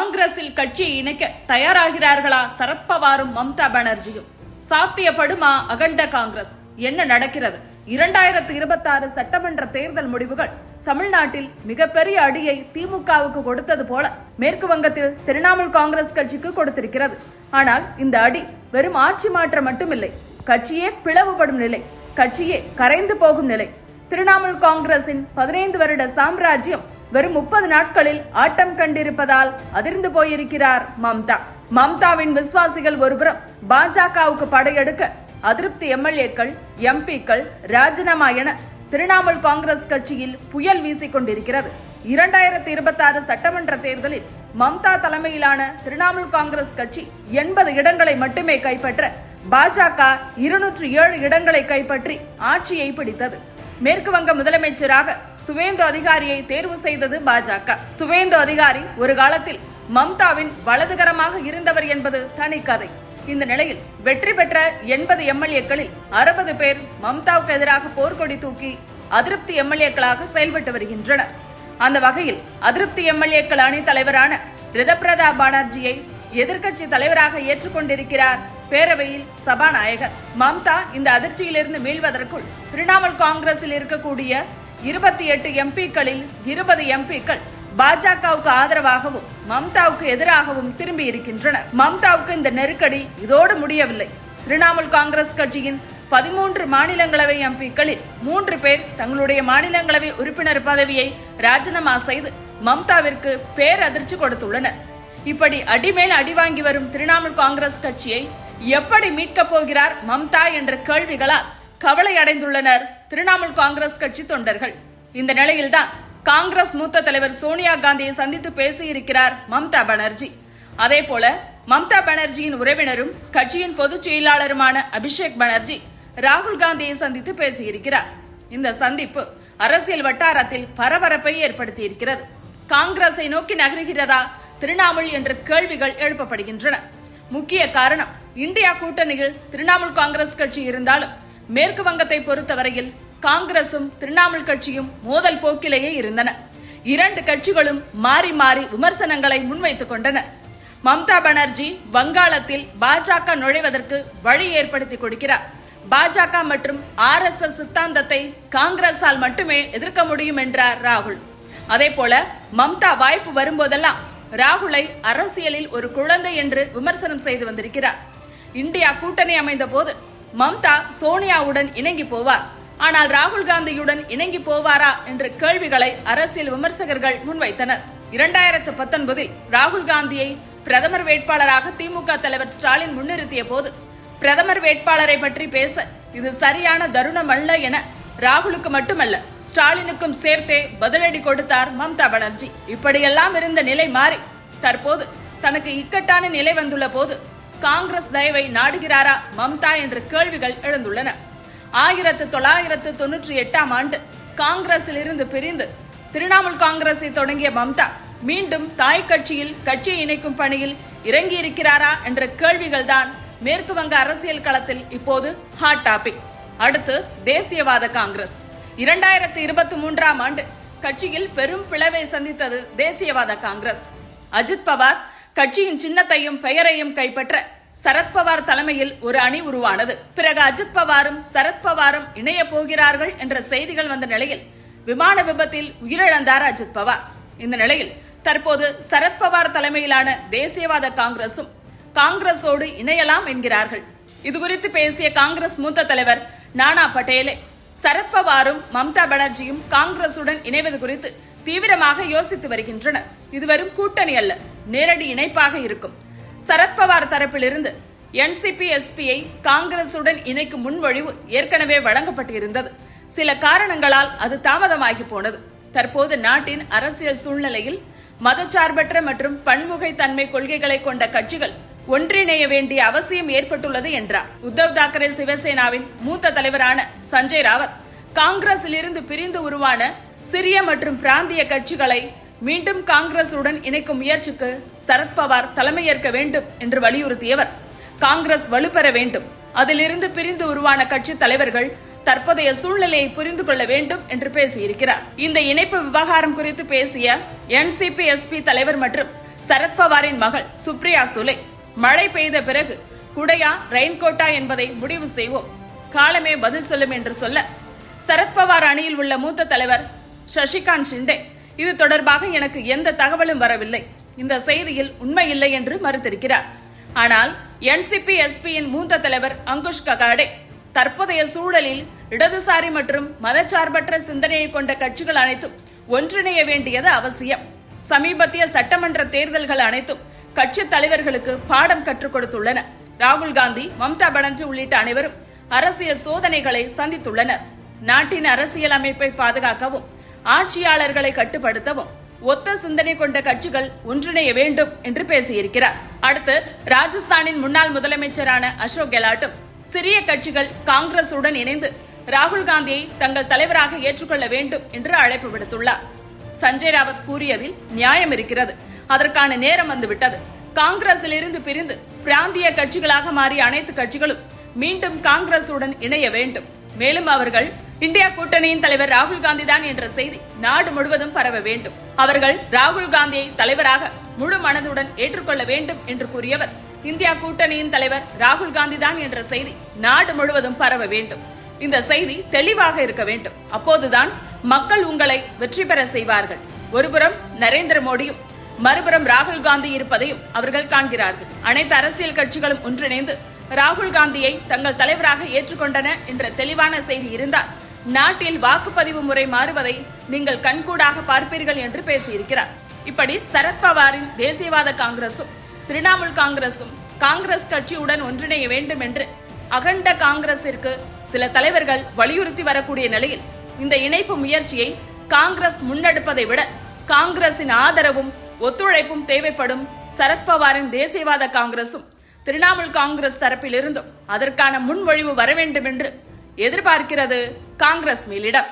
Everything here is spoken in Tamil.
காங்கிரஸில் கட்சியை இணைக்க தயாராகிறார்களா சரத்பவாரும் மம்தா பானர்ஜியும்? சாத்தியப்படுமா அகண்ட காங்கிரஸ்? என்ன நடக்கிறது? 2026 சட்டமன்ற தேர்தல் முடிவுகள் தமிழ்நாட்டில் மிகப்பெரிய அடியை திமுகவுக்கு கொடுத்தது போல மேற்கு வங்கத்தில் திரிணாமுல் காங்கிரஸ் கட்சிக்கு கொடுத்திருக்கிறது. ஆனால் இந்த அடி வெறும் ஆட்சி மாற்றம் மட்டுமில்லை, கட்சியே பிளவுபடும் நிலை, கட்சியே கரைந்து போகும் நிலை. திரிணாமுல் காங்கிரசின் 15 வருட சாம்ராஜ்யம் வெறும் 30 நாட்களில் ஆட்டம் கண்டிருப்பதால் அதிர்ந்து போயிருக்கிறார் மம்தா. மம்தாவின் விசுவாசிகள் ஒருபுறம் பாஜகவுக்கு படையெடுக்க அதிருப்தி எம்எல்ஏக்கள், எம்பிக்கள் ராஜினாமா என திரிணாமுல் காங்கிரஸ் கட்சியில் புயல் வீசிக் கொண்டிருக்கிறது. 2026 சட்டமன்ற தேர்தலில் மம்தா தலைமையிலான திரிணாமுல் காங்கிரஸ் கட்சி 80 இடங்களை மட்டுமே கைப்பற்ற பாஜக 207 இடங்களை கைப்பற்றி ஆட்சியை பிடித்தது. மேற்கு வங்க முதலமைச்சராக சுவேந்து அதிகாரியை தேர்வு செய்தது பாஜக. சுவேந்து அதிகாரி ஒரு காலத்தில் மம்தாவின் வலதுகரமாக இருந்தவர் என்பது தனி கதை. இந்த நிலையில் வெற்றி பெற்ற 80 எம்எல்ஏக்களில் 60 பேர் மம்தாவுக்கு எதிராக போர்க்கொடி தூக்கி அதிருப்தி எம்எல்ஏக்களாக செயல்பட்டு வருகின்றனர். அந்த வகையில் அதிருப்தி எம்எல்ஏக்கள் அணி தலைவரான ரிதப்ரதா பானர்ஜியை எதிர்க்கட்சி தலைவராக ஏற்றுக்கொண்டிருக்கிறார் பேரவையில் சபாநாயகர். மம்தா இந்த அதிர்ச்சியிலிருந்து மீள்வதற்குள் திரிணாமுல் காங்கிரஸில் இருக்கக்கூடிய 28 எம்பிக்களில் 20 எம்பிக்கள் பாஜகவுக்கு ஆதரவாகவும் மம்தாவுக்கு எதிராகவும் திரும்பி இருக்கின்றனர். மம்தாவுக்கு இந்த நெருக்கடி இதோடு முடியவில்லை. திரிணாமுல் காங்கிரஸ் கட்சியின் 13 மாநிலங்களவை எம்பிக்களில் 3 பேர் தங்களுடைய மாநிலங்களவை உறுப்பினர் பதவியை ராஜினாமா செய்து மம்தாவிற்கு பேரதிர்ச்சி கொடுத்துள்ளனர். இப்படி அடிமேல் அடி வாங்கி வரும் திரிணாமுல் காங்கிரஸ் கட்சியை எப்படி மீட்கப் போகிறார் மம்தா என்ற கேள்விகளால் கவலை அடைந்துள்ளனர் திரிணாமுல் காங்கிரஸ் கட்சி தொண்டர்கள். இந்த நிலையில்தான் காங்கிரஸ் மூத்த தலைவர் சோனியா காந்தியை சந்தித்து பேசியிருக்கிறார் மம்தா பானர்ஜி. அதே போல மம்தா பானர்ஜியின் உறவினரும் கட்சியின் பொதுச் செயலாளருமான அபிஷேக் பானர்ஜி ராகுல் காந்தியை சந்தித்து பேசியிருக்கிறார். இந்த சந்திப்பு அரசியல் வட்டாரத்தில் பரபரப்பை ஏற்படுத்தி இருக்கிறது. காங்கிரஸை நோக்கி நகர்கிறதா திரிணாமுல் என்ற கேள்விகள் எழுப்பப்படுகின்றன. முக்கிய காரணம், இந்தியா கூட்டணியில் திரிணாமுல் காங்கிரஸ் கட்சி இருந்தாலும் மேற்கு வங்கத்தை பொறுத்தவரையில் காங்கிரசும் திரிணாமுல் கட்சியும் மோதல் போக்கிலேயே இருந்தன. 2 கட்சிகளும் மாறி மாறி விமர்சனங்களை முன்வைத்துக் கொண்டன. மம்தா பானர்ஜி வங்காளத்தில் பாஜக நுழைவதற்கு வழி ஏற்படுத்தி கொடுக்கிறார். பாஜக மற்றும் RSS சித்தாந்தத்தை காங்கிரஸால் மட்டுமே எதிர்க்க முடியும் என்றார் ராகுல். அதே போல மம்தா வாய்ப்பு வரும்போதெல்லாம் ராகுலை அரசியலில் ஒரு குழந்தை என்று விமர்சனம் செய்து வந்திருக்கிறார். இந்தியா கூட்டணி அமைந்த போது மம்தா சோனியாவுடன் இணங்கி போவார், ஆனால் ராகுல் காந்தியுடன் இணங்கி போவாரா என்ற கேள்விகளை அரசியல் விமர்சகர்கள் முன்வைத்தனர். 2019 ராகுல் காந்தியை பிரதமர் வேட்பாளராக திமுக தலைவர் ஸ்டாலின் முன்னிறுத்திய போது பிரதமர் வேட்பாளரை பற்றி பேச இது சரியான தருணம் அல்ல என ராகுலுக்கு மட்டுமல்ல ஸ்டாலினுக்கும் சேர்த்தே பதிலடி கொடுத்தார் மம்தா பானர்ஜி. இப்படியெல்லாம் இருந்த நிலை மாறி தற்போது தனக்கு இக்கட்டான நிலை வந்துள்ள போது காங்கிரஸ் தயவை நாடுகிறாரா மம்தா என்ற கேள்விகள் எழுந்துள்ளன. 1998ஆம் ஆண்டு காங்கிரஸில் இருந்து பிரிந்து திரிணாமுல் காங்கிரஸை தொடங்கிய மம்தா மீண்டும் தாய் கட்சியில் கட்சியை இணைக்கும் பணியில் இறங்கி இருக்கிறாரா என்ற கேள்விகள் தான் மேற்கு வங்க அரசியல் களத்தில் இப்போது ஹாட் டாபிக். அடுத்து தேசியவாத காங்கிரஸ். 2023ஆம் ஆண்டு கட்சியில் பெரும் பிளவை சந்தித்தது தேசியவாத காங்கிரஸ். அஜித் பவார் கட்சியின் சின்னத்தையும் பெயரையும் கைப்பற்ற சரத்பவார் தலைமையில் ஒரு அணி உருவானது. பிறகு அஜித் பவாரும் சரத்பவாரும் இணைய போகிறார்கள் என்ற செய்திகள் வந்த நிலையில் விமான விபத்தில் உயிரிழந்தார் அஜித் பவார். இந்த நிலையில் தற்போது சரத்பவார் தலைமையிலான தேசியவாத காங்கிரசும் காங்கிரஸோடு இணையலாம் என்கிறார்கள். இதுகுறித்து பேசிய காங்கிரஸ் மூத்த தலைவர் நானா பட்டேலே சரத்பவாரும் மம்தா பானர்ஜியும் காங்கிரசுடன் இணைவது குறித்து தீவிரமாக யோசித்து வருகின்றனர். இது வெறும் கூட்டணி அல்ல, நேரடி இணைப்பாக இருக்கும். சரத்பவார் தரப்பிலிருந்து NCP-SP-யை காங்கிரசுடன் இணைக்கும் முன்மொழிவு ஏற்கனவே வழங்கப்பட்டிருந்தது. சில காரணங்களால் அது தாமதமாகி போனது. தற்போது நாட்டின் அரசியல் சூழ்நிலையில் மதச்சார்பற்ற மற்றும் பன்முகைத்தன்மை கொள்கைகளை கொண்ட கட்சிகள் ஒன்றிணைய வேண்டிய அவசியம் ஏற்பட்டுள்ளது என்றார். உத்தவ் தாக்கரே சிவசேனாவின் மூத்த தலைவரான சஞ்சய் ராவத் காங்கிரஸில் இருந்து பிரிந்து உருவான சிறிய மற்றும் பிராந்திய கட்சிகளை மீண்டும் காங்கிரசுடன் இணைக்கும் முயற்சிக்கு சரத்பவார் தலைமையேற்க வேண்டும் என்று வலியுறுத்தியவர், காங்கிரஸ் வலுப்பெற வேண்டும், அதிலிருந்து பிரிந்து உருவான கட்சி தலைவர்கள் தற்போதைய சூழ்நிலையை புரிந்து கொள்ள வேண்டும் என்று பேசியிருக்கிறார். இந்த இணைப்பு விவகாரம் குறித்து பேசிய NCP-SP தலைவர் மற்றும் சரத்பவாரின் மகள் சுப்ரியா சுலே, மழை பெய்த பிறகு குடையா ரெயின்கோட்டா என்பதை முடிவு செய்வோம், காலமே பதில் சொல்லும் என்று சொல்ல, சரத்பவார் அணியில் உள்ள மூத்த தலைவர் சசிகாந்த் ஷிண்டே, இது தொடர்பாக எனக்கு எந்த தகவலும் வரவில்லை, இந்த செய்தியில் உண்மை இல்லை என்று மறுத்திருக்கிறார். ஆனால் என்சிபி எஸ்பியின் மூத்த தலைவர் அங்குஷ் ககாடே, தற்போதைய சூழலில் இடதுசாரி மற்றும் மதச்சார்பற்ற சிந்தனையை கொண்ட கட்சிகள் அனைத்தும் ஒன்றிணைய வேண்டியது அவசியம். சமீபத்திய சட்டமன்ற தேர்தல்கள் அனைத்தும் கட்சி தலைவர்களுக்கு பாடம் கற்றுக் கொடுத்துள்ளன. ராகுல் காந்தி, மம்தா பானர்ஜி உள்ளிட்ட அனைவரும் அரசியல் சோதனைகளை சந்தித்துள்ளனர். நாட்டின் அரசியல் அமைப்பை பாதுகாக்கவும் ஆட்சியாளர்களை கட்டுப்படுத்தவும் ஒத்த சிந்தனை கொண்ட கட்சிகள் ஒன்றிணைய வேண்டும் என்று பேசியிருக்கிறார். அடுத்து ராஜஸ்தானின் முன்னாள் முதலமைச்சரான அசோக் கெலாட்டும் சிறிய கட்சிகள் காங்கிரசுடன் இணைந்து ராகுல் காந்தியை தங்கள் தலைவராக ஏற்றுக்கொள்ள வேண்டும் என்று அழைப்பு விடுத்துள்ளார். சஞ்சய் ராவத் கூறியதில் நியாயம் இருக்கிறது. அதற்கான நேரம் வந்துவிட்டது. காங்கிரஸில் இருந்து பிரிந்து பிராந்திய கட்சிகளாக மாறிய அனைத்து கட்சிகளும் மீண்டும் காங்கிரசுடன் இணைய வேண்டும். மேலும் அவர்கள் இந்தியா கூட்டணியின் தலைவர் ராகுல் காந்தி தான் என்ற செய்தி நாடு முழுவதும் பரவ வேண்டும். அவர்கள் ராகுல் காந்தியை தலைவராக முழு மனதுடன் ஏற்றுக்கொள்ள வேண்டும் என்று கூறியவர், இந்தியா கூட்டணியின் தலைவர் ராகுல் காந்தி தான் என்ற செய்தி நாடு முழுவதும் பரவ வேண்டும். இந்த செய்தி தெளிவாக இருக்க வேண்டும். அப்போதுதான் மக்கள் உங்களை வெற்றி பெற செய்வார்கள். ஒருபுறம் நரேந்திர மோடியும் மறுபுறம் ராகுல் காந்தி இருப்பதையும் அவர்கள் காண்கிறார்கள். அனைத்து அரசியல் கட்சிகளும் ஒன்றிணைந்து ராகுல் காந்தியை தங்கள் தலைவராக ஏற்றுக்கொண்டன என்ற தெளிவான செய்தி இருந்தால் நாட்டில் வாக்குப்பதிவு முறை மாறுவதை நீங்கள் கண்கூடாக பார்ப்பீர்கள் என்று பேசியிருக்கிறார். இப்படி சரத்பவாரின் தேசியவாத காங்கிரசும் திரிணாமுல் காங்கிரசும் காங்கிரஸ் கட்சியுடன் ஒன்றிணைய வேண்டும் என்று அகண்ட காங்கிரசிற்கு சில தலைவர்கள் வலியுறுத்தி வரக்கூடிய நிலையில் இந்த இணைப்பு முயற்சியை காங்கிரஸ் முன்னெடுப்பதை விட காங்கிரசின் ஆதரவும் ஒத்துழைப்பும் தேவைப்படும். சரத்பவாரின் தேசியவாத காங்கிரசும் திரிணாமுல் காங்கிரஸ் தரப்பில் இருந்தும் அதற்கான முன்மொழிவு வர வேண்டும் என்று எதிர்பார்க்கிறது காங்கிரஸ் மேலிடம்.